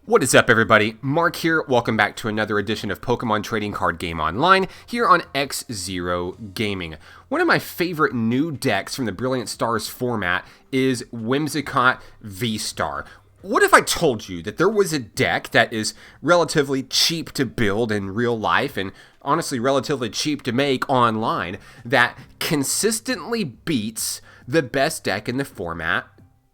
What is up, everybody? Mark here. Welcome back to another edition of Pokemon Trading Card Game Online here on X0 Gaming. One of my favorite new decks from the Brilliant Stars format is Whimsicott VSTAR. What if I told you that there was a deck that is relatively cheap to build in real life and honestly relatively cheap to make online that consistently beats the best deck in the format,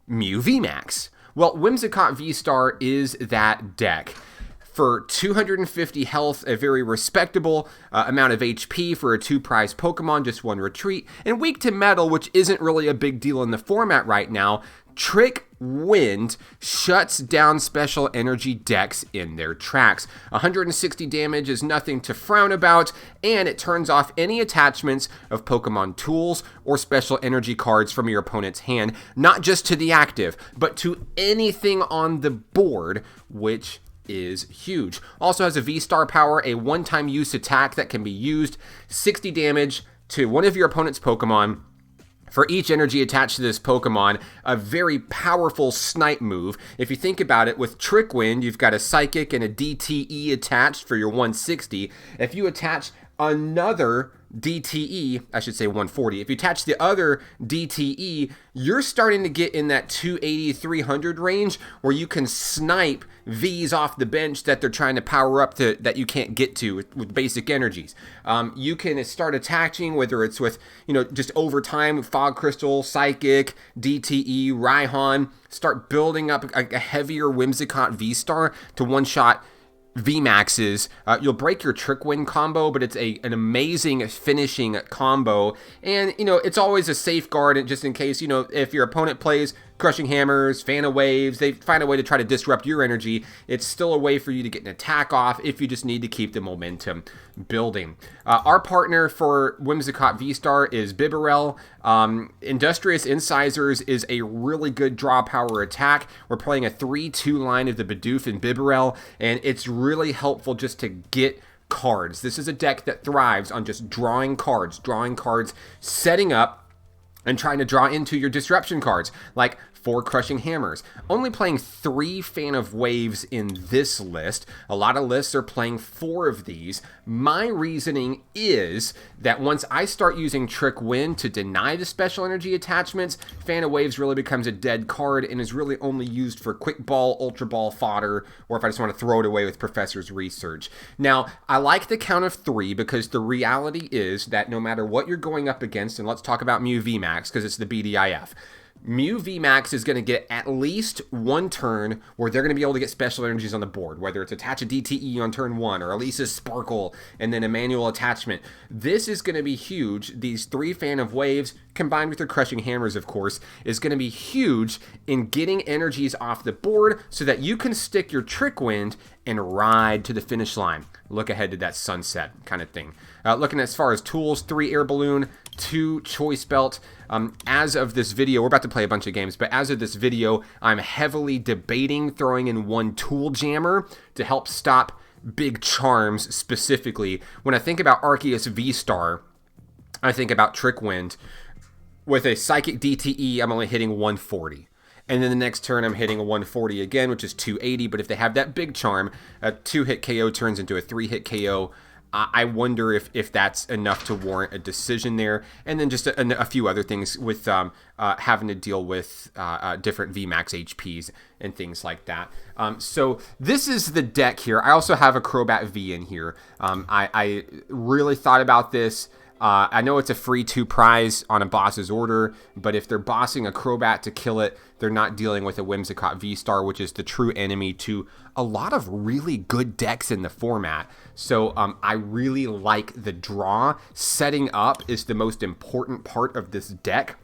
Mew VMAX? Well, Whimsicott VSTAR is that deck. For 250 health, a very respectable amount of HP for a 2-prize Pokemon, just 1 retreat, and weak to metal, which isn't really a big deal in the format right now. Trick Wind shuts down special energy decks in their tracks. 160 damage is nothing to frown about, and it turns off any attachments of Pokemon tools or special energy cards from your opponent's hand, not just to the active, but to anything on the board, which is huge. Also has a V-Star power, a one-time use attack that can be used, 60 damage to one of your opponent's Pokemon. For each energy attached to this Pokemon, a very powerful snipe move. If you think about it, with Trick Wind, you've got a Psychic and a DTE attached for your 160. If you attach another DTE, I should say 140. If you attach the other DTE, you're starting to get in that 280, 300 range where you can snipe Vs off the bench that they're trying to power up to that you can't get to with basic energies. You can start attaching, whether it's with, just over time, Fog Crystal, Psychic, DTE, Raihan, start building up a heavier Whimsicott VSTAR to one-shot VMAXs. You'll break your Trick Wind combo, but it's an amazing finishing combo, and it's always a safeguard just in case, if your opponent plays Crushing Hammers, Fan of Waves, they find a way to try to disrupt your energy. It's still a way for you to get an attack off if you just need to keep the momentum building. Our partner for Whimsicott VSTAR is Bibarel. Industrious Incisors is a really good draw power attack. We're playing a 3-2 line of the Bidoof and Bibarel, and it's really helpful just to get cards. This is a deck that thrives on just drawing cards, setting up, and trying to draw into your disruption cards, like 4 Crushing Hammers. Only playing 3 Fan of Waves in this list. A lot of lists are playing 4 of these. My reasoning is that once I start using Trick Wind to deny the special energy attachments, Fan of Waves really becomes a dead card and is really only used for quick ball, ultra ball fodder, or if I just want to throw it away with Professor's Research. Now, I like the count of 3 because the reality is that no matter what you're going up against, and let's talk about Mew VMAX because it's the BDIF, Mew VMAX is going to get at least one turn where they're going to be able to get special energies on the board, whether it's attach a DTE on turn 1 or Elisa's Sparkle and then a manual attachment. This is going to be huge. These 3 Fan of Waves, combined with their Crushing Hammers, of course, is going to be huge in getting energies off the board so that you can stick your Trick Wind and ride to the finish line. Look ahead to that sunset kind of thing. Looking as far as tools, 3 Air Balloon, 2 Choice Belt. As of this video, we're about to play a bunch of games, but as of this video, I'm heavily debating throwing in 1 Tool Jammer to help stop big charms specifically. When I think about Arceus VSTAR, I think about Trick Wind. With a Psychic DTE, I'm only hitting 140. And then the next turn, I'm hitting a 140 again, which is 280. But if they have that big charm, a 2-hit KO turns into a 3-hit KO. I wonder if that's enough to warrant a decision there. And then just a few other things with having to deal with different VMAX HPs and things like that. So this is the deck here. I also have a Crobat V in here. I really thought about this. I know it's a free 2 prize on a boss's order, but if they're bossing a Crobat to kill it, they're not dealing with a Whimsicott VSTAR, which is the true enemy to a lot of really good decks in the format. So I really like the draw. Setting up is the most important part of this deck.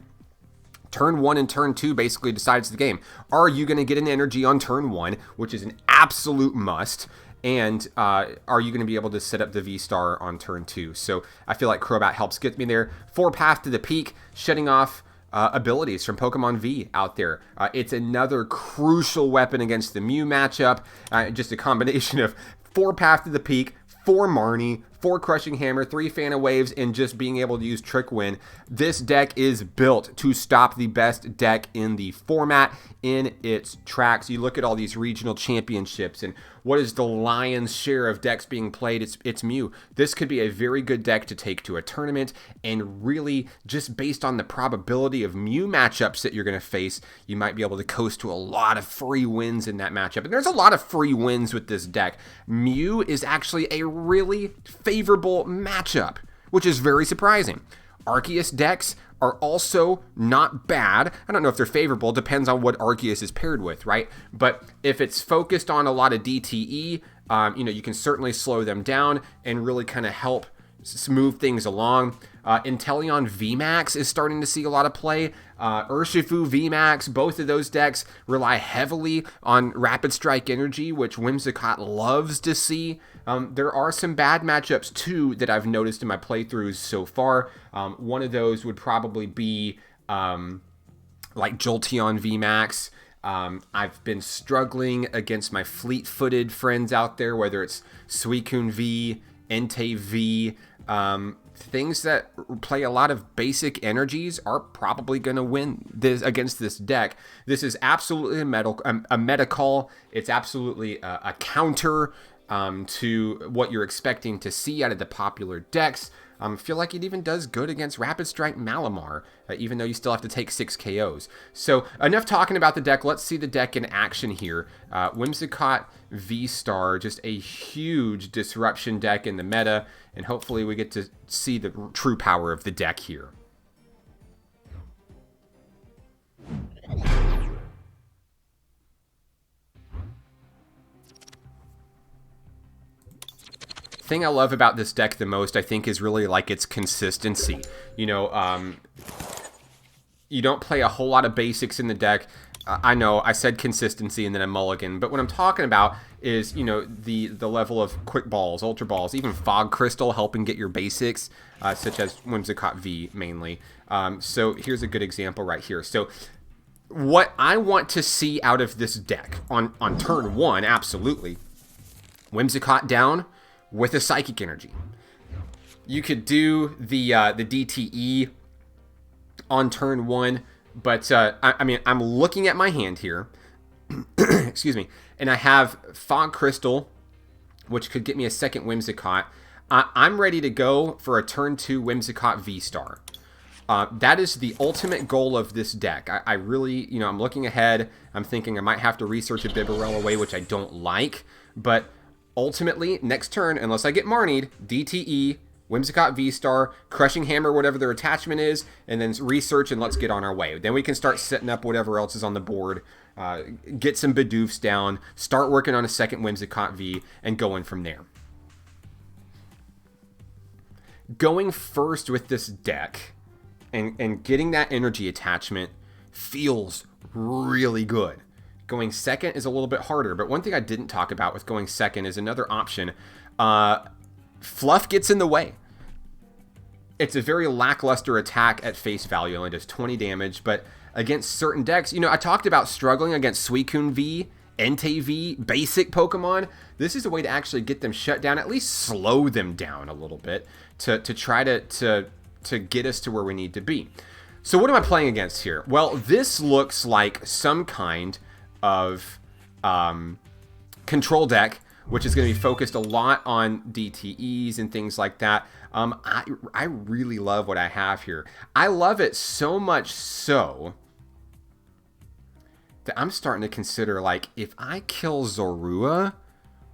Turn 1 and turn 2 basically decides the game. Are you going to get an energy on turn 1, which is an absolute must? And are you going to be able to set up the VSTAR on turn 2? So I feel like Crobat helps get me there. 4 Path to the Peak, shutting off abilities from Pokemon V out there. It's another crucial weapon against the Mew matchup. Just a combination of 4 Path to the Peak, 4 Marnie, 4 Crushing Hammer, 3 Fan of Waves, and just being able to use Trick Wind. This deck is built to stop the best deck in the format in its tracks. You look at all these regional championships and what is the lion's share of decks being played? It's Mew. This could be a very good deck to take to a tournament, and really just based on the probability of Mew matchups that you're going to face, you might be able to coast to a lot of free wins in that matchup. And there's a lot of free wins with this deck. Mew is actually a really favorable matchup, which is very surprising. Arceus decks are also not bad. I don't know if they're favorable. Depends on what Arceus is paired with, right? But if it's focused on a lot of DTE, you can certainly slow them down and really kind of help smooth things along. Inteleon VMAX is starting to see a lot of play. Urshifu VMAX, both of those decks rely heavily on Rapid Strike Energy, which Whimsicott loves to see. There are some bad matchups too that I've noticed in my playthroughs so far. One of those would probably be like Jolteon VMAX. I've been struggling against my fleet-footed friends out there, whether it's Suicune V, Entei V, things that play a lot of basic energies are probably going to win this against this deck. This is absolutely a meta call. It's absolutely a counter to what you're expecting to see out of the popular decks. I feel like it even does good against Rapid Strike Malamar, even though you still have to take 6 KOs. So enough talking about the deck. Let's see the deck in action here. Whimsicott VSTAR, just a huge disruption deck in the meta, and hopefully we get to see the true power of the deck here. Thing I love about this deck the most, I think, is really like its consistency. You know, you don't play a whole lot of basics in the deck. I know I said consistency and then a mulligan, but what I'm talking about is, you know, the level of quick balls, ultra balls, even Fog Crystal helping get your basics, such as Whimsicott V mainly. So here's a good example right here. So what I want to see out of this deck on turn 1, absolutely, Whimsicott down with a Psychic Energy. You could do the DTE on turn 1, but I mean, I'm looking at my hand here, excuse me, and I have Fog Crystal, which could get me a second Whimsicott. I'm ready to go for a turn 2 Whimsicott VSTAR. That is the ultimate goal of this deck. I really, you know, I'm looking ahead. I'm thinking I might have to research a Bibarel away, which I don't like, but ultimately, next turn, unless I get Marnied, DTE, Whimsicott VSTAR, Crushing Hammer, whatever their attachment is, and then research and let's get on our way. Then we can start setting up whatever else is on the board, get some Bidoofs down, start working on a second Whimsicott V, and going from there. Going first with this deck and getting that energy attachment feels really good. Going second is a little bit harder, but one thing I didn't talk about with going second is another option. Fluff gets in the way. It's a very lackluster attack at face value, only does 20 damage, but against certain decks, you know, I talked about struggling against Suicune V, Entei V, basic Pokemon. This is a way to actually get them shut down, at least slow them down a little bit to try to get us to where we need to be. So what am I playing against here? Well, this looks like some kind of control deck, which is going to be focused a lot on DTEs and things like that. I really love what I have here. I love it so much so that I'm starting to consider, like, if I kill Zorua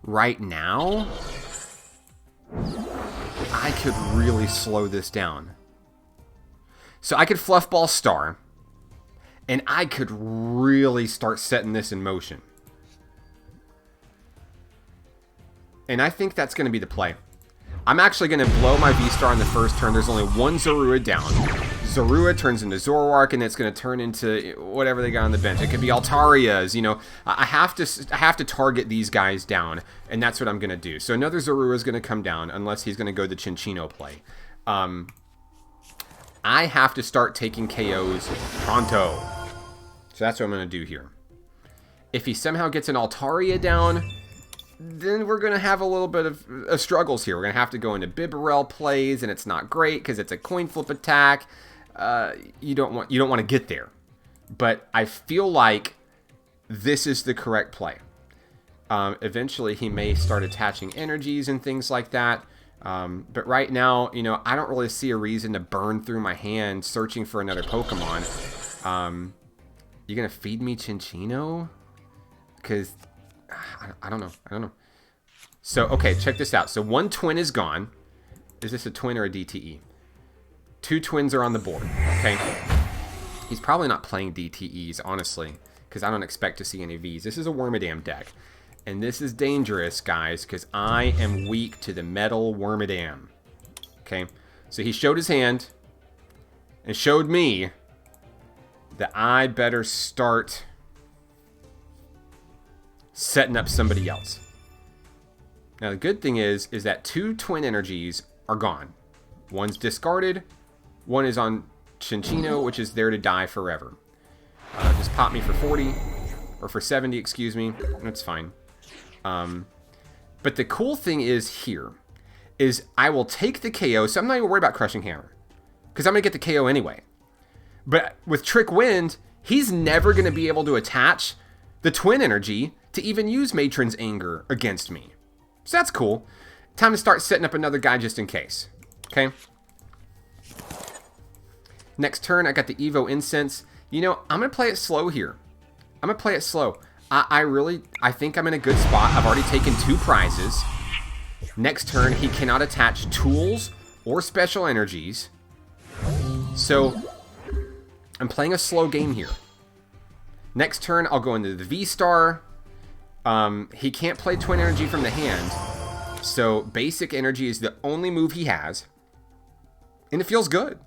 right now, I could really slow this down. So I could Fluff Ball Star, and I could really start setting this in motion. And I think that's going to be the play. I'm actually going to blow my V-Star on the first turn. There's only one Zorua down. Zorua turns into Zoroark, and it's going to turn into whatever they got on the bench. It could be Altarias. You know, I have to target these guys down, and that's what I'm going to do. So another Zorua is going to come down, unless he's going to go the Chinchino play. I have to start taking KOs pronto. So that's what I'm going to do here. If he somehow gets an Altaria down, then we're going to have a little bit of struggles here. We're going to have to go into Bibarel plays, and it's not great because it's a coin flip attack. You don't want to get there. But I feel like this is the correct play. Eventually, he may start attaching energies and things like that. But right now, you know, I don't really see a reason to burn through my hand searching for another Pokemon. You going to feed me Chinchino? Because I don't know. So, okay, check this out. So, one twin is gone. Is this a twin or a DTE? Two twins are on the board, okay? He's probably not playing DTEs, honestly, because I don't expect to see any Vs. This is a Wormadam deck. And this is dangerous, guys, because I am weak to the Metal Wormadam. Okay? So, he showed his hand and showed me that I better start setting up somebody else. Now, the good thing is that two twin energies are gone. One's discarded. One is on Chinchino, which is there to die forever. Just pop me for 40. Or for 70, excuse me. That's fine. But the cool thing is here is I will take the KO. So I'm not even worried about Crushing Hammer. Because I'm going to get the KO anyway. But with Trick Wind, he's never going to be able to attach the twin energy to even use Matron's Anger against me. So that's cool. Time to start setting up another guy just in case. Okay? Next turn, I got the Evo Incense. You know, I'm going to play it slow here. I'm going to play it slow. I think I'm in a good spot. I've already taken 2 prizes. Next turn, he cannot attach tools or special energies. So, I'm playing a slow game here. Next turn, I'll go into the V-Star. He can't play Twin Energy from the hand. So, Basic Energy is the only move he has. And it feels good.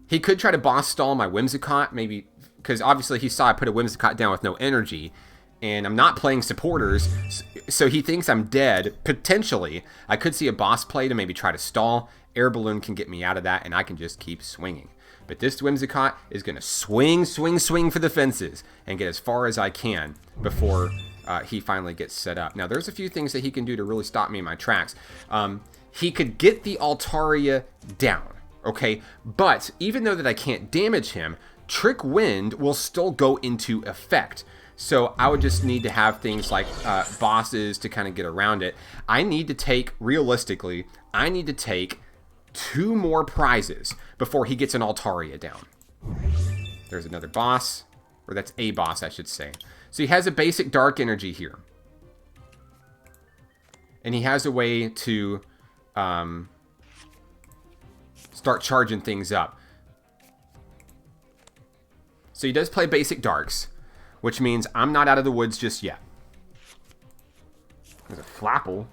He could try to boss stall my Whimsicott, maybe, because obviously he saw I put a Whimsicott down with no energy. And I'm not playing supporters, so he thinks I'm dead, potentially. I could see a boss play to maybe try to stall. Air Balloon can get me out of that, and I can just keep swinging. But this Whimsicott is going to swing for the fences and get as far as I can before he finally gets set up. Now, there's a few things that he can do to really stop me in my tracks. He could get the Altaria down, okay? But even though that I can't damage him, Trick Wind will still go into effect. So I would just need to have things like bosses to kind of get around it. I need to take, realistically, I need to take 2 more prizes before he gets an Altaria down. There's another boss, or that's a boss, I should say. So he has a basic dark energy here. And he has a way to start charging things up. So he does play basic darks, which means I'm not out of the woods just yet. There's a Flapple.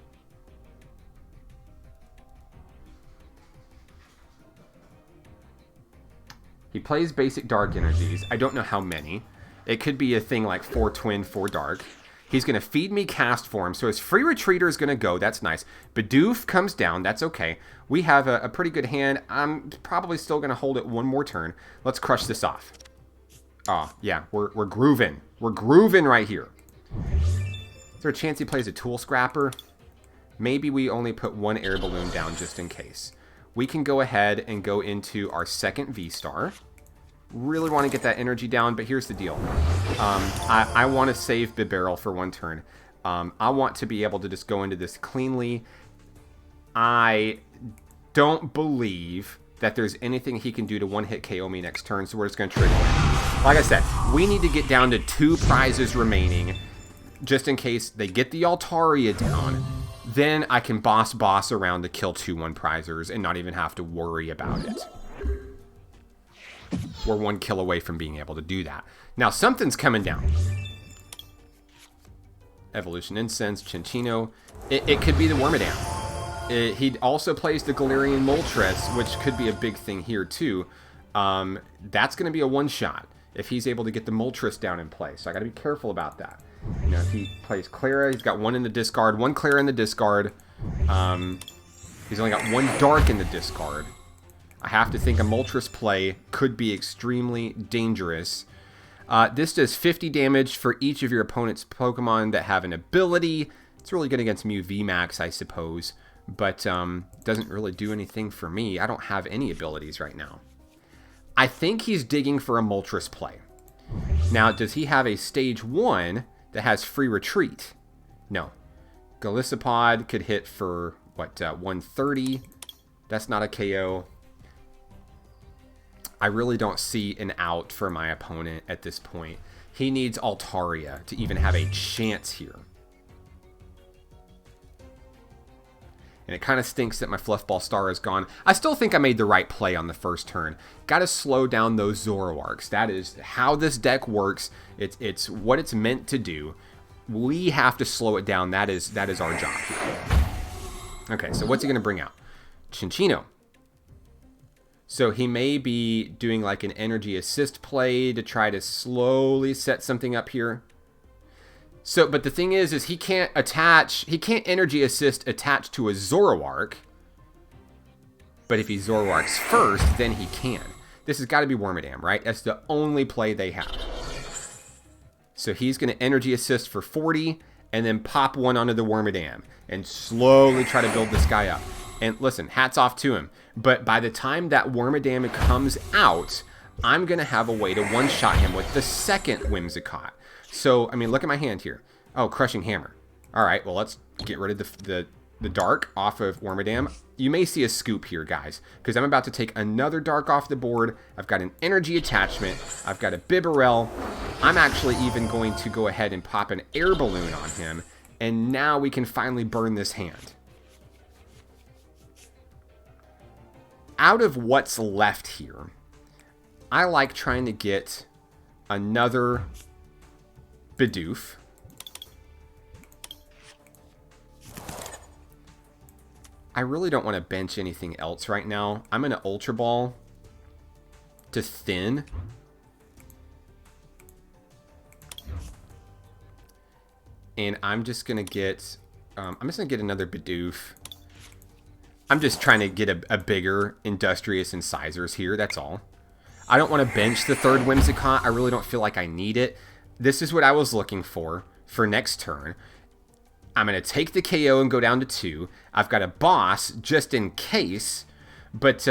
He plays basic dark energies. I don't know how many. It could be a thing like 4 twin, 4 dark. He's going to feed me cast form, so his free retreater is going to go. That's nice. Bidoof comes down. That's okay. We have a pretty good hand. I'm probably still going to hold it one more turn. Let's crush this off. Oh, yeah, we're grooving. We're grooving right here. Is there a chance he plays a Tool Scrapper? Maybe we only put 1 Air Balloon down just in case. We can go ahead and go into our second V-Star. Really want to get that energy down, but here's the deal. I want to save Bibarel for 1 turn. I want to be able to just go into this cleanly. I don't believe that there's anything he can do to 1-hit KO me next turn, so we're just going to trigger it. Like I said, we need to get down to 2 prizes remaining, just in case they get the Altaria down. Then I can boss around to kill 2 1-prizers and not even have to worry about it. We're 1 kill away from being able to do that. Now, something's coming down. Evolution Incense, Chinchino. It could be the Wormadam. He also plays the Galarian Moltres, which could be a big thing here too. That's going to be a 1-shot if he's able to get the Moltres down in play. So I got to be careful about that. You know, if he plays Clara, he's got 1 in the discard, 1 Clara in the discard. He's only got 1 Dark in the discard. I have to think a Moltres play could be extremely dangerous. This does 50 damage for each of your opponent's Pokemon that have an ability. It's really good against Mew VMAX, I suppose, but doesn't really do anything for me. I don't have any abilities right now. I think he's digging for a Moltres play. Now, does he have a Stage 1 that has free retreat? No. Golisopod could hit for, what, 130. That's not a KO. I really don't see an out for my opponent at this point. He needs Altaria to even have a chance here. And it kind of stinks that my Fluff Ball Star is gone. I still think I made the right play on the first turn. Got to slow down those Zoroarks. That is how this deck works. It's what it's meant to do. We have to slow it down. That is our job here. Okay, so what's he going to bring out? Chinchino. So he may be doing like an energy assist play to try to slowly set something up here. So, but the thing is he can't energy assist attach to a Zoroark. But if he Zoroarks first, then he can. This has got to be Wormadam, right? That's the only play they have. So he's going to energy assist for 40 and then pop one onto the Wormadam and slowly try to build this guy up. And listen, hats off to him. But by the time that Wormadam comes out, I'm going to have a way to one-shot him with the second Whimsicott. So, I mean, look at my hand here. Oh, Crushing Hammer. All right, well, let's get rid of the Dark off of Wormadam. You may see a scoop here, guys, because I'm about to take another Dark off the board. I've got an energy attachment. I've got a Bibarel. I'm actually even going to go ahead and pop an Air Balloon on him, and now we can finally burn this hand. Out of what's left here, I like trying to get another Bidoof. I really don't want to bench anything else right now. I'm going to Ultra Ball to thin. And I'm just going to get another Bidoof. I'm just trying to get a bigger Industrious Incisors here, that's all. I don't want to bench the third Whimsicott. I really don't feel like I need it. This is what I was looking for next turn. I'm going to take the KO and go down to 2. I've got a boss just in case, but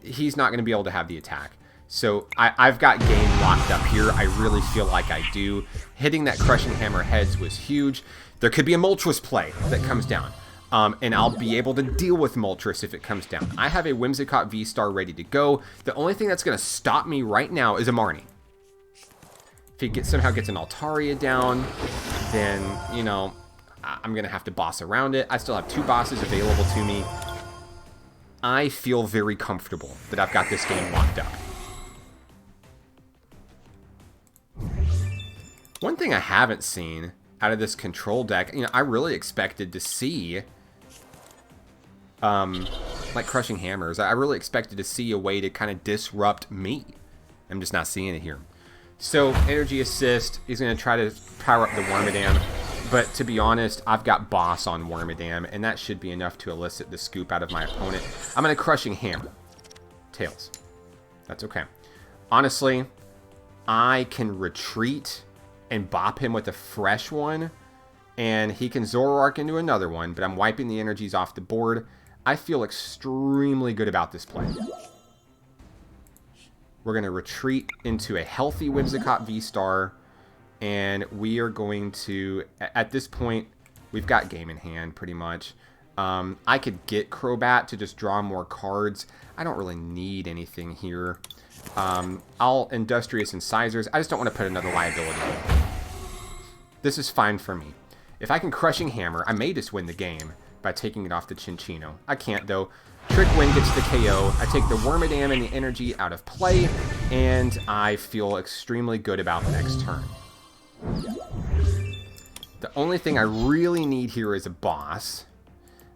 he's not going to be able to have the attack. So I've got game locked up here. I really feel like I do. Hitting that Crushing Hammer heads was huge. There could be a Moltres play that comes down. And I'll be able to deal with Moltres if it comes down. I have a Whimsicott VSTAR ready to go. The only thing that's going to stop me right now is a Marnie. If he somehow gets an Altaria down, then, you know, I'm going to have to boss around it. I still have 2 bosses available to me. I feel very comfortable that I've got this game locked up. One thing I haven't seen out of this control deck, you know, I really expected to see like Crushing Hammers. I really expected to see a way to kind of disrupt me. I'm just not seeing it here. So, energy assist, he's going to try to power up the Wormadam. But to be honest, I've got boss on Wormadam, and that should be enough to elicit the scoop out of my opponent. I'm going to Crushing Hammer. Tails. That's okay. Honestly, I can retreat and bop him with a fresh one, and he can Zoroark into another one, but I'm wiping the energies off the board. I feel extremely good about this play. We're going to retreat into a healthy Whimsicott VSTAR, and we are going to, at this point, we've got game in hand pretty much. I could get Crobat to just draw more cards. I don't really need anything here. I'll Industrious Incisors. I just don't want to put another liability in. This is fine for me. If I can Crushing Hammer, I may just win the game by taking it off the Chinchino. I can't, though. Trick Wind gets the KO. I take the Wormadam and the energy out of play, and I feel extremely good about next turn. The only thing I really need here is a boss,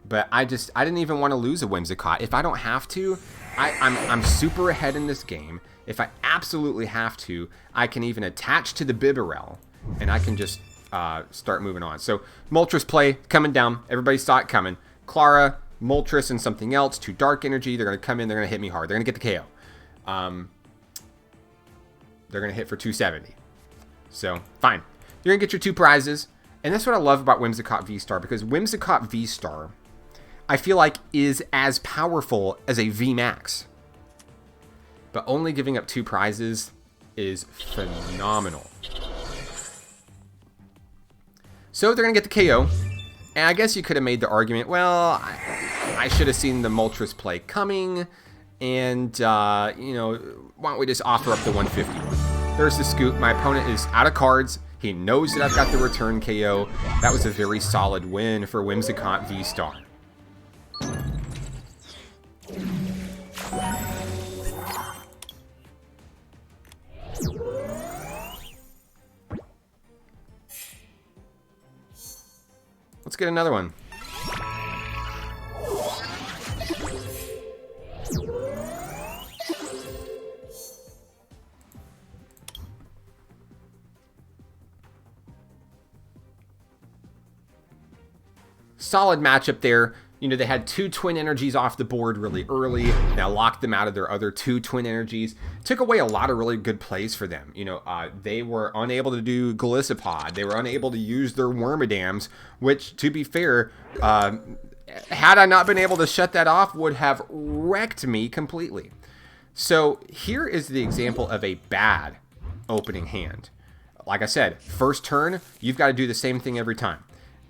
but I didn't even want to lose a Whimsicott. If I don't have to, I'm super ahead in this game. If I absolutely have to, I can even attach to the Bibarel, and I can just start moving on. So, Moltres play coming down. Everybody saw it coming. Clara, Moltres, and something else. 2 Dark Energy. They're going to come in. They're going to hit me hard. They're going to get the KO. They're going to hit for 270. So, fine. You're going to get your 2 prizes. And that's what I love about Whimsicott VSTAR, because Whimsicott VSTAR, I feel like, is as powerful as a VMAX. But only giving up 2 prizes is phenomenal. So they're going to get the KO. And I guess you could have made the argument, well, I should have seen the Moltres play coming. And, you know, why don't we just offer up the 150? There's the scoop. My opponent is out of cards. He knows that I've got the return KO. That was a very solid win for Whimsicott VSTAR. Let's get another one. Solid matchup there. You know, they had 2 twin energies off the board really early. Now locked them out of their other 2 twin energies. Took away a lot of really good plays for them. You know, they were unable to do Golisopod. They were unable to use their Wormadams, which, to be fair, had I not been able to shut that off, would have wrecked me completely. So here is the example of a bad opening hand. Like I said, first turn, you've got to do the same thing every time.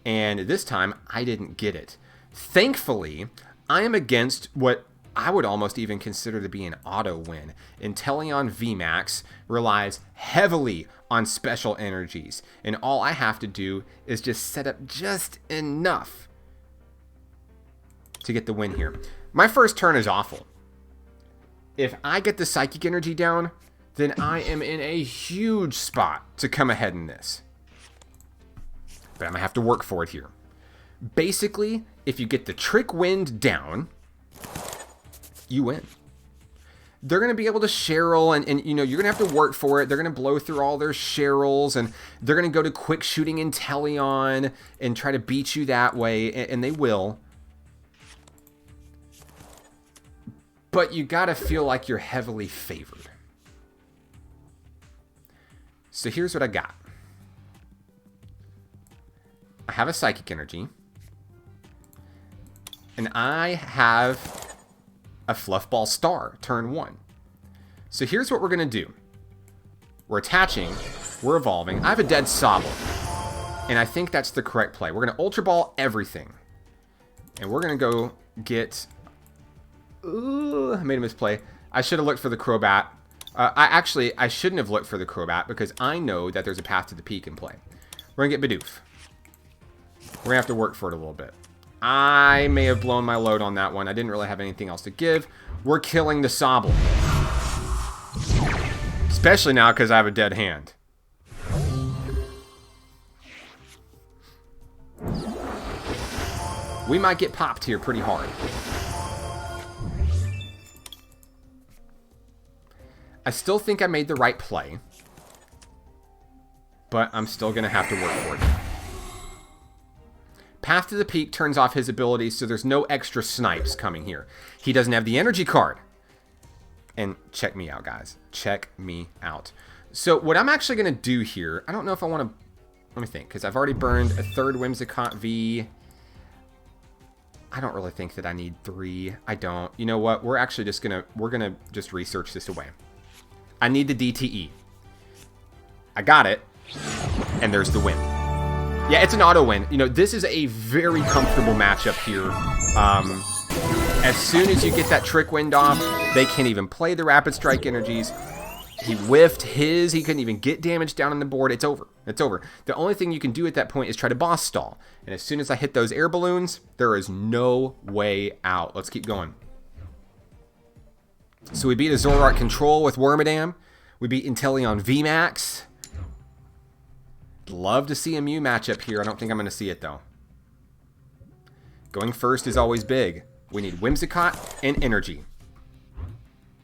And this time, I didn't get it. Thankfully, I am against what I would almost even consider to be an auto win. Inteleon VMAX relies heavily on special energies. And all I have to do is just set up just enough to get the win here. My first turn is awful. If I get the Psychic Energy down, then I am in a huge spot to come ahead in this. But I'm going to have to work for it here. Basically, if you get the Trick Wind down, you win. They're going to be able to Cheryl, and you know, you're going to have to work for it. They're going to blow through all their Cheryls, and they're going to go to Quick Shooting Inteleon and try to beat you that way, and they will. But you got to feel like you're heavily favored. So here's what I got. I have a Psychic Energy. And I have a Fluff Ball Star, turn 1. So here's what we're going to do. We're attaching. We're evolving. I have a dead Sobble. And I think that's the correct play. We're going to Ultra Ball everything. And we're going to go get... Ooh, I made a misplay. I should have looked for the Crobat. I shouldn't have looked for the Crobat because I know that there's a path to the peak in play. We're going to get Bidoof. We're going to have to work for it a little bit. I may have blown my load on that one. I didn't really have anything else to give. We're killing the Sobble. Especially now because I have a dead hand. We might get popped here pretty hard. I still think I made the right play. But I'm still going to have to work for it. Path to the Peak turns off his abilities, so there's no extra snipes coming here. He doesn't have the energy card. And check me out, guys. Check me out. So what I'm actually going to do here, I don't know if I want to... Let me think, because I've already burned a third Whimsicott V. I don't really think that I need 3. I don't. You know what? We're actually just going to... We're going to just research this away. I need the DTE. I got it. And there's the win. Yeah, it's an auto win. You know, this is a very comfortable matchup here. As soon as you get that Trick Wind off, they can't even play the Rapid Strike energies. He whiffed his. He couldn't even get damage down on the board. It's over. It's over. The only thing you can do at that point is try to boss stall. And as soon as I hit those air balloons, there is no way out. Let's keep going. So we beat a Zoroark Control with Wormadam. We beat Inteleon VMAX. Love to see a Mew matchup here. I don't think I'm going to see it, though. Going first is always big. We need Whimsicott and Energy.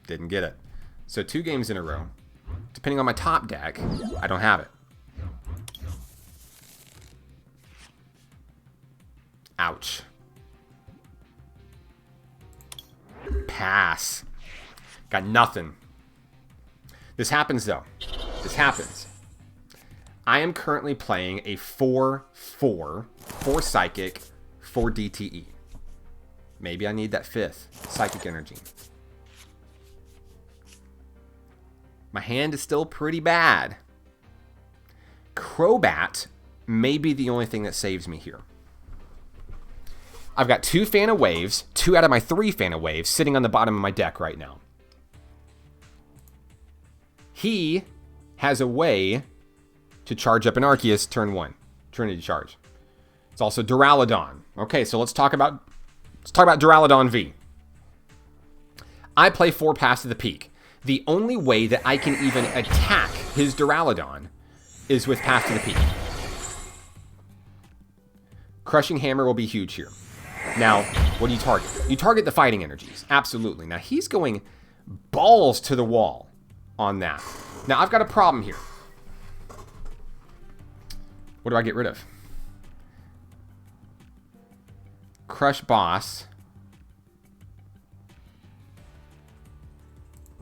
Didn't get it. So 2 games in a row. Depending on my top deck, I don't have it. Ouch. Pass. Got nothing. This happens, though. This happens. I am currently playing a 4-4, 4 Psychic, 4 DTE. Maybe I need that 5th Psychic Energy. My hand is still pretty bad. Crobat may be the only thing that saves me here. I've got 2 Fan of Waves, 2 out of my 3 Fan of Waves sitting on the bottom of my deck right now. He has a way to charge up an Arceus turn 1. Trinity Charge. It's also Duraludon. Okay, so let's talk about Duraludon V. I play 4 Pass to the Peak. The only way that I can even attack his Duraludon is with Pass to the Peak. Crushing Hammer will be huge here. Now, what do you target? You target the fighting energies. Absolutely. Now, he's going balls to the wall on that. Now, I've got a problem here. What do I get rid of? Crush Boss.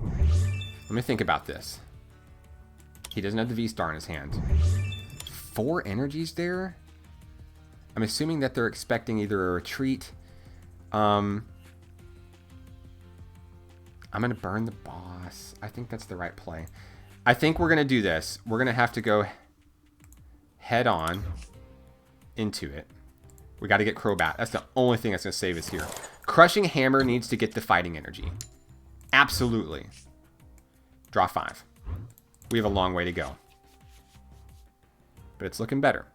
Let me think about this. He doesn't have the V-Star in his hand. 4 energies there? I'm assuming that they're expecting either a retreat. I'm going to burn the boss. I think that's the right play. I think we're going to do this. We're going to have to go head on into it. We got to get Crobat. That's the only thing that's going to save us here. Crushing Hammer needs to get the fighting energy. Absolutely. Draw 5. We have a long way to go. But it's looking better.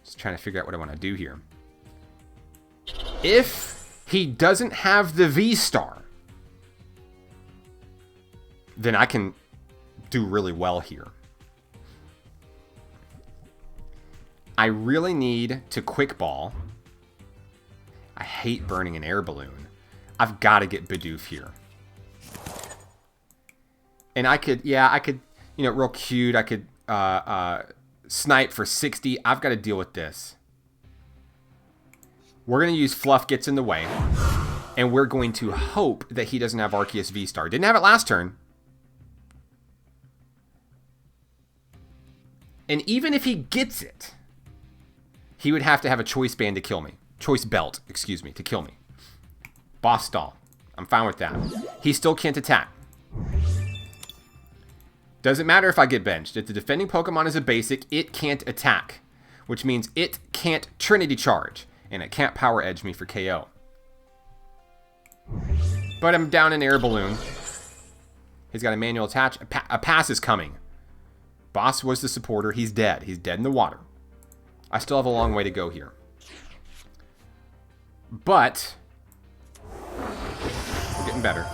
Just trying to figure out what I want to do here. If he doesn't have the V-Star, then I can do really well here. I really need to Quick Ball. I hate burning an Air Balloon. I've got to get Bidoof here. And I could, yeah, you know, real cute. I could snipe for 60. I've got to deal with this. We're going to use Fluff Gets in the Way. And we're going to hope that he doesn't have Arceus V-Star. Didn't have it last turn. And even if he gets it, he would have to have a Choice Band to kill me. Choice Belt, excuse me, to kill me. Boss Stall. I'm fine with that. He still can't attack. Doesn't matter if I get benched. If the defending Pokemon is a basic, it can't attack. Which means it can't Trinity Charge. And it can't Power Edge me for KO. But I'm down an Air Balloon. He's got a manual attach. A pass is coming. Boss was the supporter. He's dead. He's dead in the water. I still have a long way to go here. But we're getting better.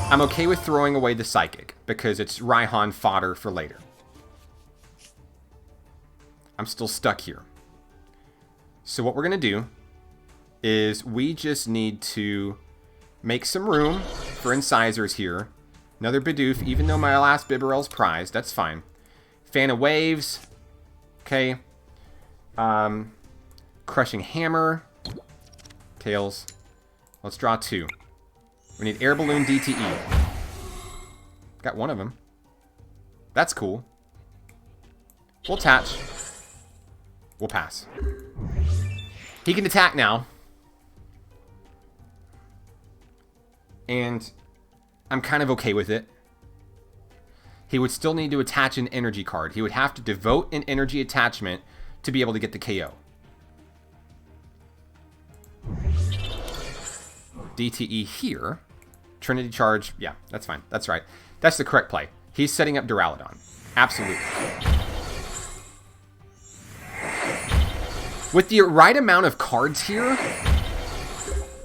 I'm okay with throwing away the Psychic because it's Raihan fodder for later. I'm still stuck here. So what we're going to do is we just need to make some room for incisors here. Another Bidoof, even though my last Bibarel's prized. That's fine. Fan of Waves. Okay. Crushing Hammer. Tails. Let's draw 2. We need Air Balloon DTE. Got one of them. That's cool. We'll attach. We'll pass. He can attack now. And I'm kind of okay with it. He would still need to attach an energy card. He would have to devote an energy attachment to be able to get the KO. DTE here. Trinity Charge. Yeah, that's fine. That's right. That's the correct play. He's setting up Duraludon. Absolutely. With the right amount of cards here,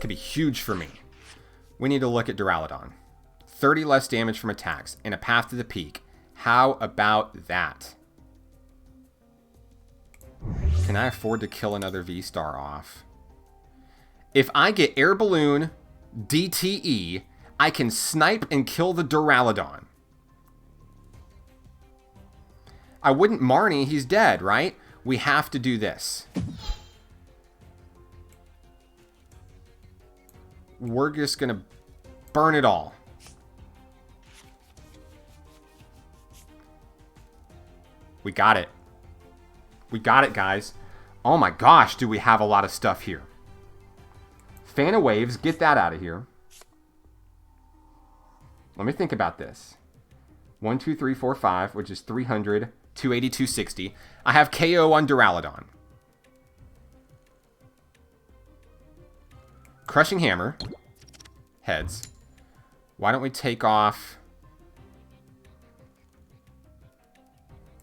could be huge for me. We need to look at Duraludon. 30 less damage from attacks and a path to the peak. How about that? Can I afford to kill another V-Star off? If I get Air Balloon DTE, I can snipe and kill the Duraludon. I wouldn't Marnie, he's dead, right? We have to do this. We're just going to burn it all. We got it. We got it, guys. Oh my gosh, do we have a lot of stuff here. Fan of Waves, get that out of here. Let me think about this. 1, 2, 3, 4, 5, which is 300, 280, 260. I have KO on Duraludon. Crushing Hammer. Heads. Why don't we take off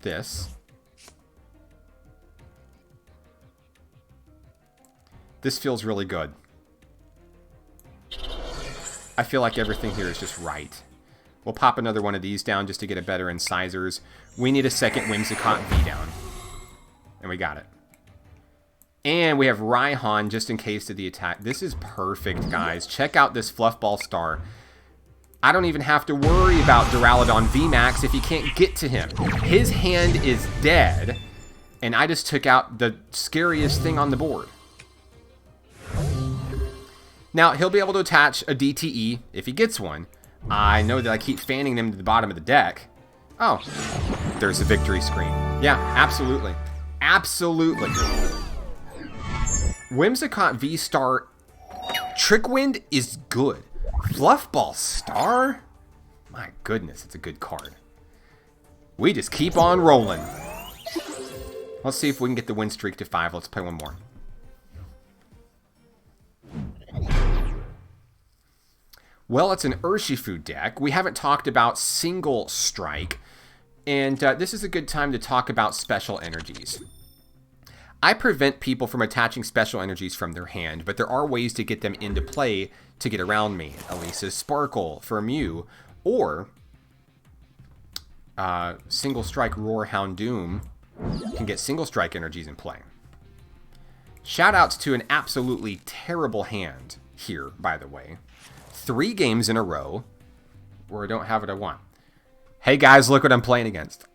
this? This feels really good. I feel like everything here is just right. We'll pop another one of these down just to get a better incisors. We need a second Whimsicott V down. And we got it. And we have Raihan just in case of the attack. This is perfect, guys. Check out this Fluffball Star. I don't even have to worry about Duraludon VMAX if you can't get to him. His hand is dead. And I just took out the scariest thing on the board. Now, he'll be able to attach a DTE if he gets one. I know that I keep fanning them to the bottom of the deck. Oh, there's a victory screen. Yeah, absolutely. Absolutely. Whimsicott VSTAR Trick Wind is good. Fluffball Star? My goodness, it's a good card. We just keep on rolling. Let's see if we can get the win streak to 5. Let's play one more. Well, it's an Urshifu deck. We haven't talked about Single Strike, and this is a good time to talk about special energies. I prevent people from attaching special energies from their hand, but there are ways to get them into play to get around me. Elisa's Sparkle for Mew, or Single Strike Roar Houndoom can get Single Strike energies in play. Shoutouts to an absolutely terrible hand here, by the way. 3 games in a row where I don't have what I want. Hey guys, look what I'm playing against.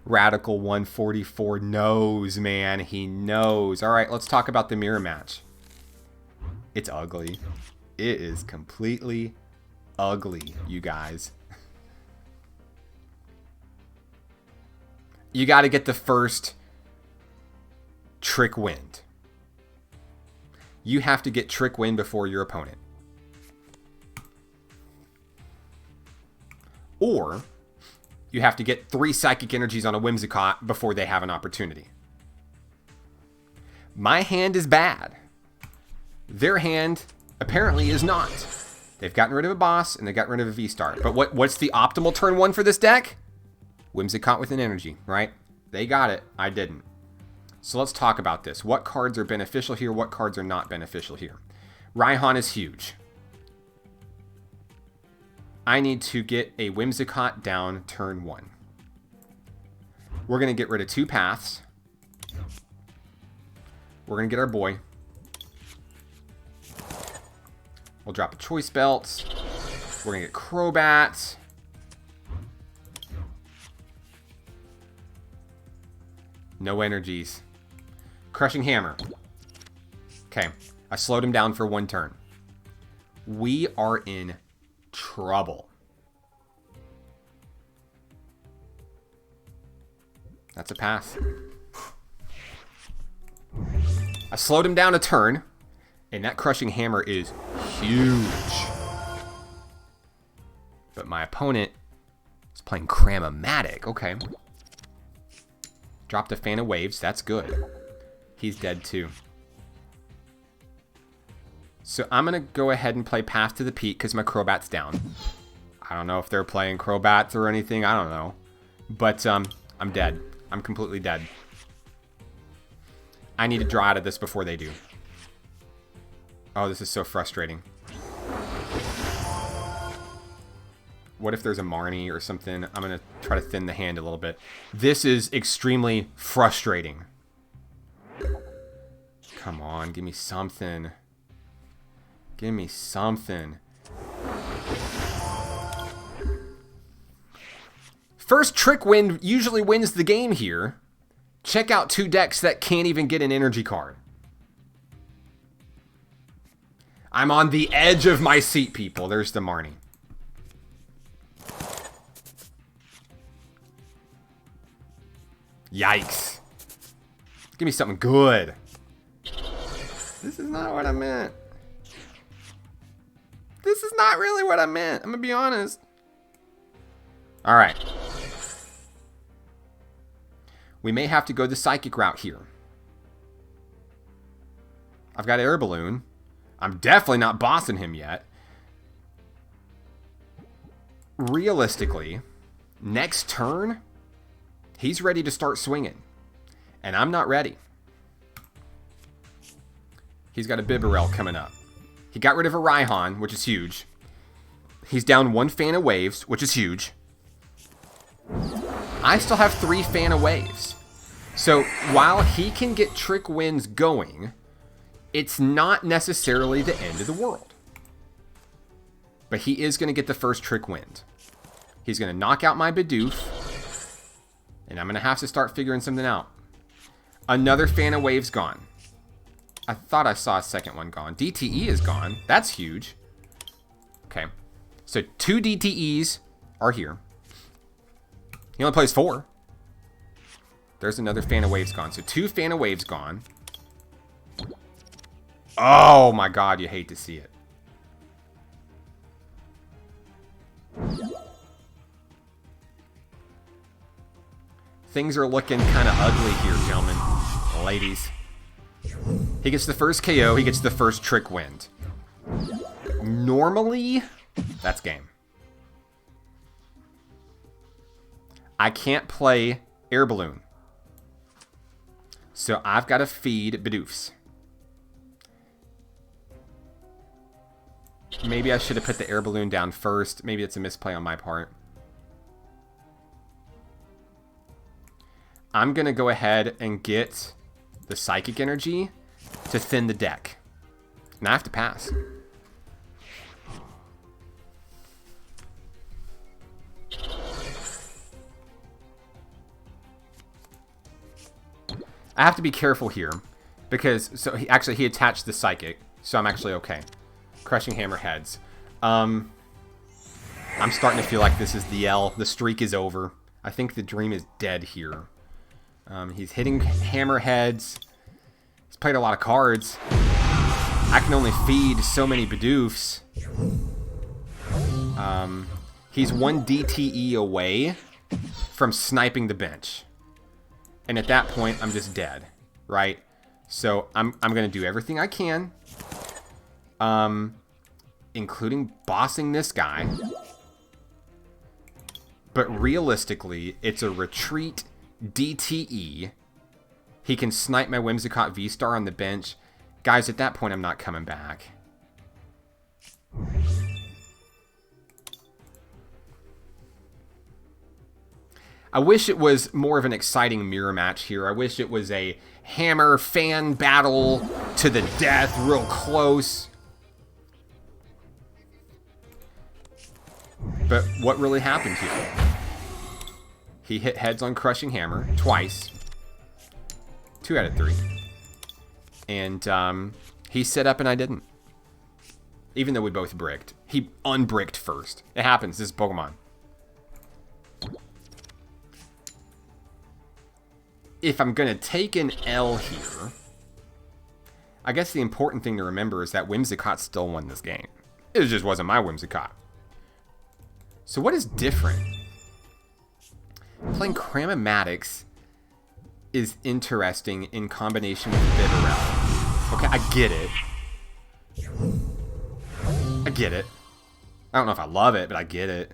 Radical 144 knows, man. He knows. All right, let's talk about the mirror match. It's ugly. It is completely ugly, you guys. You got to get the first Trick Wind. You have to get Trick Wind before your opponent. Or you have to get 3 Psychic Energies on a Whimsicott before they have an opportunity. My hand is bad. Their hand apparently is not. They've gotten rid of a boss and they've gotten rid of a V-Star. But what's the optimal turn 1 for this deck? Whimsicott with an energy, right? They got it. I didn't. So let's talk about this. What cards are beneficial here? What cards are not beneficial here? Raihan is huge. I need to get a Whimsicott down turn 1. We're going to get rid of 2 paths. We're going to get our boy. We'll drop a Choice Belt. We're going to get Crobat. No energies. Crushing Hammer. Okay, I slowed him down for 1 turn. We are in trouble. That's a pass. I slowed him down a turn, and that Crushing Hammer is huge. But my opponent is playing Cram-O-Matic. Okay. Dropped a Fan of Waves. That's good. He's dead too. So I'm going to go ahead and play Path to the Peak because my Crobat's down. I don't know if they're playing Crobats or anything. I don't know. But I'm dead. I'm completely dead. I need to draw out of this before they do. Oh, this is so frustrating. What if there's a Marnie or something? I'm going to try to thin the hand a little bit. This is extremely frustrating. Come on, give me something. Give me something. First Trick Wind usually wins the game here. Check out 2 decks that can't even get an energy card. I'm on the edge of my seat, people. There's the Marnie. Yikes. Give me something good. This is not what I meant. This is not really what I meant. I'm going to be honest. All right. We may have to go the Psychic route here. I've got Air Balloon. I'm definitely not bossing him yet. Realistically, next turn, he's ready to start swinging. And I'm not ready. He's got a Bibarel coming up. He got rid of a Raihan, which is huge. He's down 1 Fan of Waves, which is huge. I still have 3 Fan of Waves. So while he can get Trick Winds going, it's not necessarily the end of the world. But he is going to get the first Trick Wind. He's going to knock out my Bidoof. And I'm going to have to start figuring something out. Another Fan of Waves gone. I thought I saw a second one gone. DTE is gone. That's huge. Okay. So 2 DTEs are here. He only plays 4. There's another Fan of Waves gone. So 2 Fan of Waves gone. Oh my god, you hate to see it. Things are looking kind of ugly here, gentlemen. Ladies. He gets the first KO. He gets the first Trick Wind. Normally, that's game. I can't play Air Balloon. So I've got to feed Bidoofs. Maybe I should have put the Air Balloon down first. Maybe it's a misplay on my part. I'm going to go ahead and get the Psychic Energy to thin the deck. And I have to pass. I have to be careful here because he attached the Psychic, so I'm actually okay. Crushing Hammerheads. I'm starting to feel like this is the L. The streak is over. I think the dream is dead here. He's hitting Hammerheads. He's played a lot of cards. I can only feed so many Bidoofs. He's 1 DTE away from sniping the bench. And at that point, I'm just dead, right? So I'm going to do everything I can, including bossing this guy. But realistically, it's a retreat DTE. He can snipe my Whimsicott VSTAR on the bench. Guys, at that point, I'm not coming back. I wish it was more of an exciting mirror match here. I wish it was a hammer fan battle to the death, real close. But what really happened here? He hit heads on Crushing Hammer twice. 2 out of 3. And he set up and I didn't. Even though we both bricked. He unbricked first. It happens. This is Pokemon. If I'm going to take an L here, I guess the important thing to remember is that Whimsicott still won this game. It just wasn't my Whimsicott. So what is different? Playing Cramomatics is interesting in combination with Bibarel. Okay, I get it. I get it. I don't know if I love it, but I get it.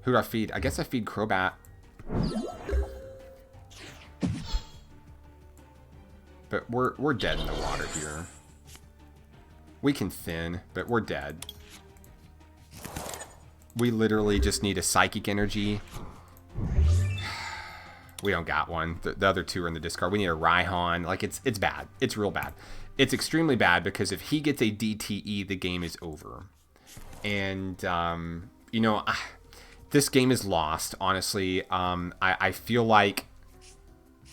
Who do I feed? I guess I feed Crobat. But we're dead in the water here. We can thin, but we're dead. We literally just need a Psychic Energy. We don't got one. The other 2 are in the discard. We need a Raihan. Like, it's bad. It's real bad. It's extremely bad because if he gets a DTE, the game is over. And, you know, This game is lost, honestly. I feel like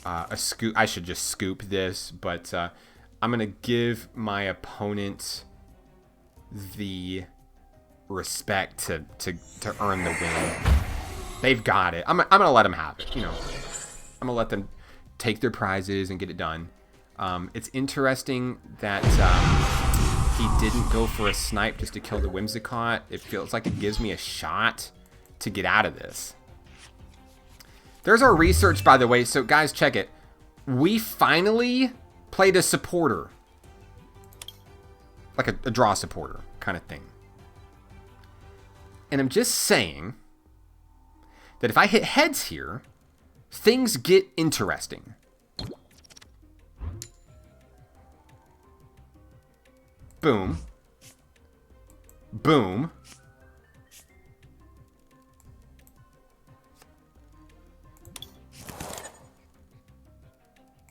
a scoop. I should just scoop this, but I'm gonna give my opponent the respect to earn the win. They've got it. I'm gonna let them have it. You know, I'm gonna let them take their prizes and get it done. It's interesting that he didn't go for a snipe just to kill the Whimsicott. It feels like it gives me a shot to get out of this. There's our research, by the way. So guys, check it. We finally played a supporter, like a draw supporter kind of thing. And I'm just saying that if I hit heads here, things get interesting. Boom. Boom.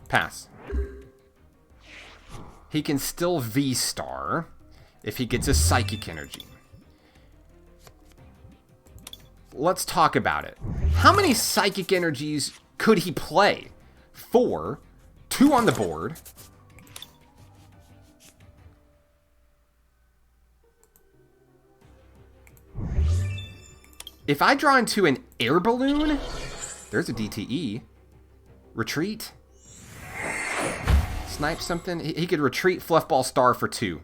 Pass. He can still V-Star if he gets a Psychic Energy. Let's talk about it. How many Psychic Energies could he play? 4. 2 on the board. If I draw into an Air Balloon, there's a DTE. Retreat. Snipe something. He could retreat Fluff Ball Star for 2.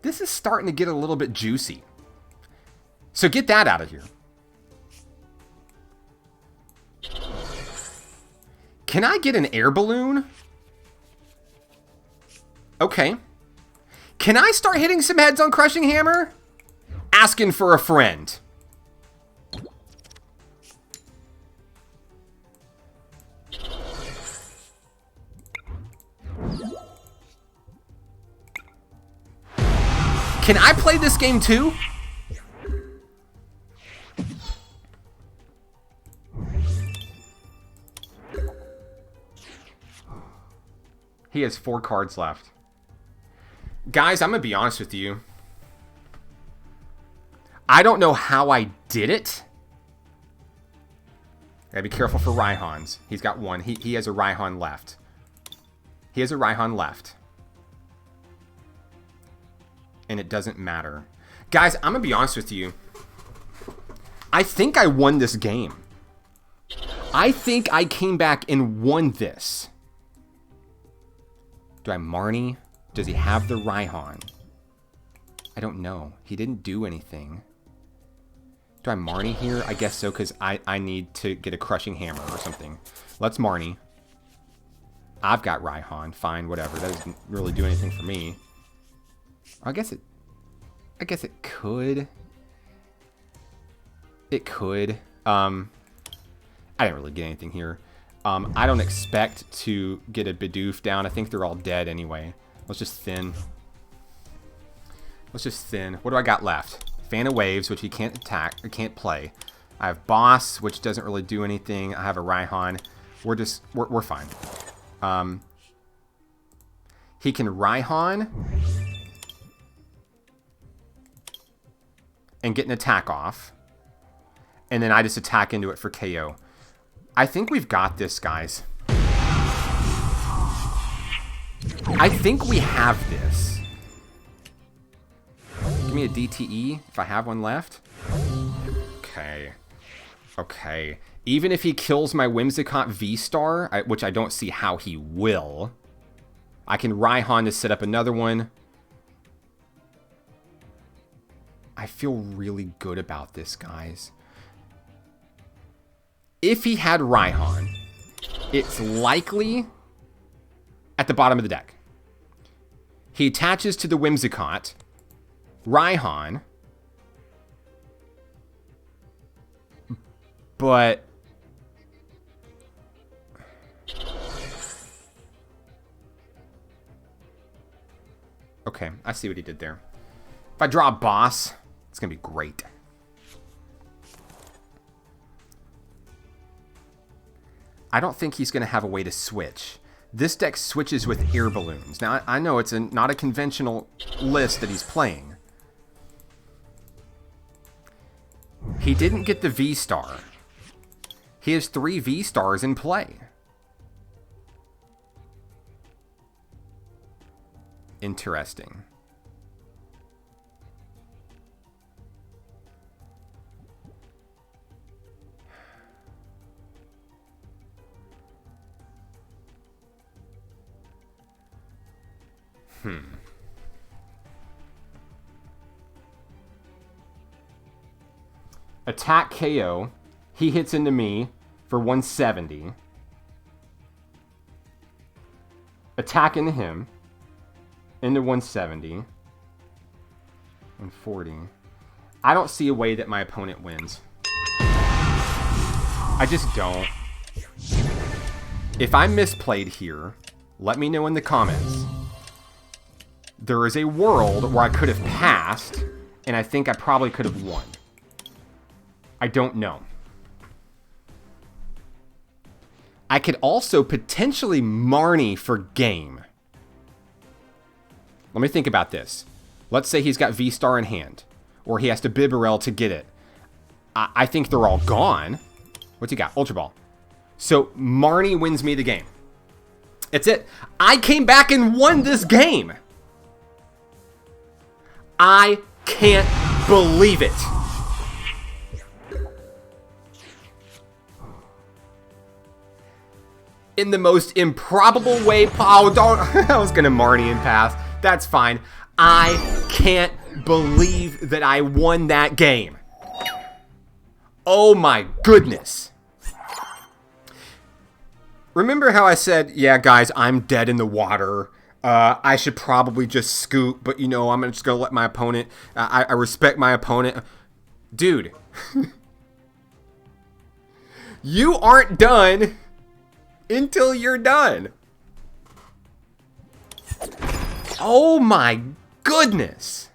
This is starting to get a little bit juicy. So get that out of here. Can I get an Air Balloon? Okay. Can I start hitting some heads on Crushing Hammer? Asking for a friend. Can I play this game too? He has 4 cards left. Guys, I'm going to be honest with you. I don't know how I did it. Gotta be careful for Raihans. He's got 1. He has a Raihan left. He has a Raihan left. And it doesn't matter. Guys, I'm going to be honest with you. I think I won this game. I think I came back and won this. Do I Marnie? Does he have the Raihan? I don't know. He didn't do anything. Do I Marnie here? I guess so, because I need to get a Crushing Hammer or something. Let's Marnie. I've got Raihan. Fine, whatever. That doesn't really do anything for me. I guess it could. It could. I didn't really get anything here. I don't expect to get a Bidoof down. I think they're all dead anyway. Let's just thin. Let's just thin. What do I got left? Fan of Waves, which he can't attack or can't play. I have Boss, which doesn't really do anything. I have a Raihan. We're fine. He can Raihan and get an attack off. And then I just attack into it for KO. I think we've got this, guys. I think we have this. Give me a DTE if I have one left. Okay. Okay. Even if he kills my Whimsicott VSTAR, which I don't see how he will, I can Raihan to set up another one. I feel really good about this, guys. If he had Raihan, it's likely at the bottom of the deck. He attaches to the Whimsicott, Raihan, but okay, I see what he did there. If I draw a Boss, it's gonna be great. I don't think he's going to have a way to switch. This deck switches with Air Balloons. Now, I know it's not a conventional list that he's playing. He didn't get the V-Star. He has 3 V-Stars in play. Interesting. Attack KO. He hits into me for 170. Attack into him. Into 170. 140. I don't see a way that my opponent wins. I just don't. If I misplayed here, let me know in the comments. There is a world where I could have passed, and I think I probably could have won. I don't know. I could also potentially Marnie for game. Let me think about this. Let's say he's got V-Star in hand, or he has to Bibarel to get it. I think they're all gone. What's he got? Ultra Ball. So Marnie wins me the game. It's it. I came back and won this game. I can't believe it. In the most improbable way. Oh, don't. I was going to Marnie and pass. That's fine. I can't believe that I won that game. Oh my goodness. Remember how I said, yeah, guys, I'm dead in the water. I should probably just scoot, but, you know, I'm just going to let my opponent... I respect my opponent. Dude. You aren't done until you're done. Oh my goodness.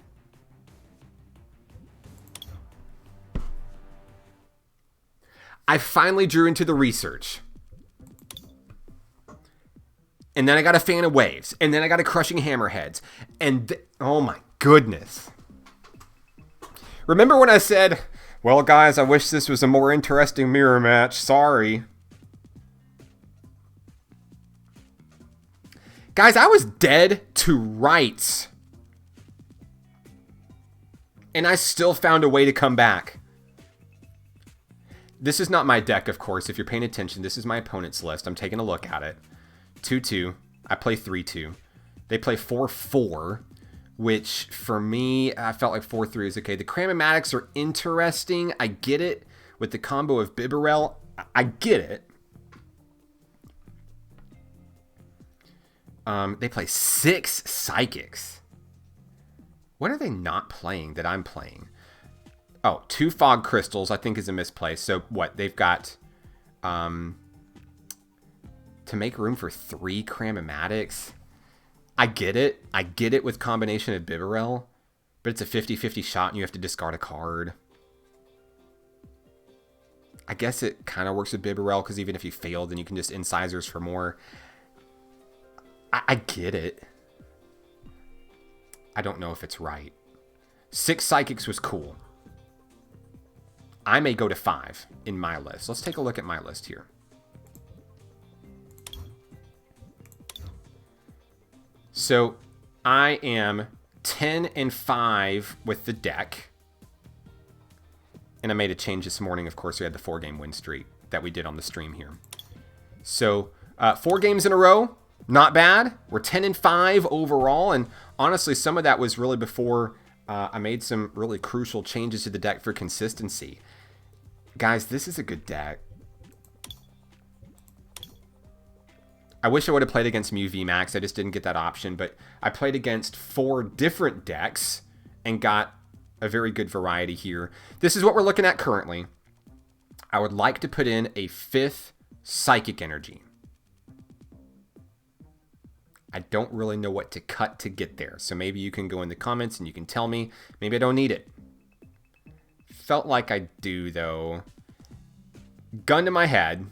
I finally drew into the research. And then I got a Fan of Waves. And then I got a Crushing Hammerheads. And oh my goodness. Remember when I said, well, guys, I wish this was a more interesting mirror match. Sorry. Guys, I was dead to rights. And I still found a way to come back. This is not my deck, of course. If you're paying attention, this is my opponent's list. I'm taking a look at it. 2-2. I play 3-2. They play 4-4, which for me, I felt like 4-3 is okay. The Cramomatics are interesting. I get it. With the combo of Bibarel, I get it. They play 6 Psychics. What are they not playing that I'm playing? Oh, 2 Fog Crystals, I think is a misplay. So what? They've got... to make room for 3 Cramomatics. I get it. I get it with combination of Bibarel. But it's a 50-50 shot and you have to discard a card. I guess it kind of works with Bibarel because even if you fail, then you can just incisors for more. I get it. I don't know if it's right. 6 Psychics was cool. I may go to 5 in my list. Let's take a look at my list here. So I am 10-5 with the deck. And I made a change this morning. Of course, we had the 4-game win streak that we did on the stream here. So 4 games in a row. Not bad. We're 10-5 overall. And honestly, some of that was really before I made some really crucial changes to the deck for consistency. Guys, this is a good deck. I wish I would have played against Mew VMAX. I just didn't get that option. But I played against 4 different decks and got a very good variety here. This is what we're looking at currently. I would like to put in a 5th Psychic Energy. I don't really know what to cut to get there. So maybe you can go in the comments and you can tell me. Maybe I don't need it. Felt like I do, though. Gun to my head.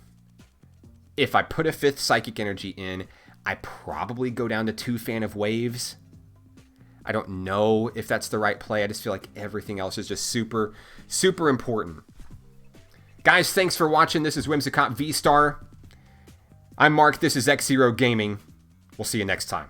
If I put a 5th Psychic Energy in, I probably go down to 2 Fan of Waves. I don't know if that's the right play. I just feel like everything else is just super, super important. Guys, thanks for watching. This is Whimsicott VSTAR. I'm Mark. This is X0 Gaming. We'll see you next time.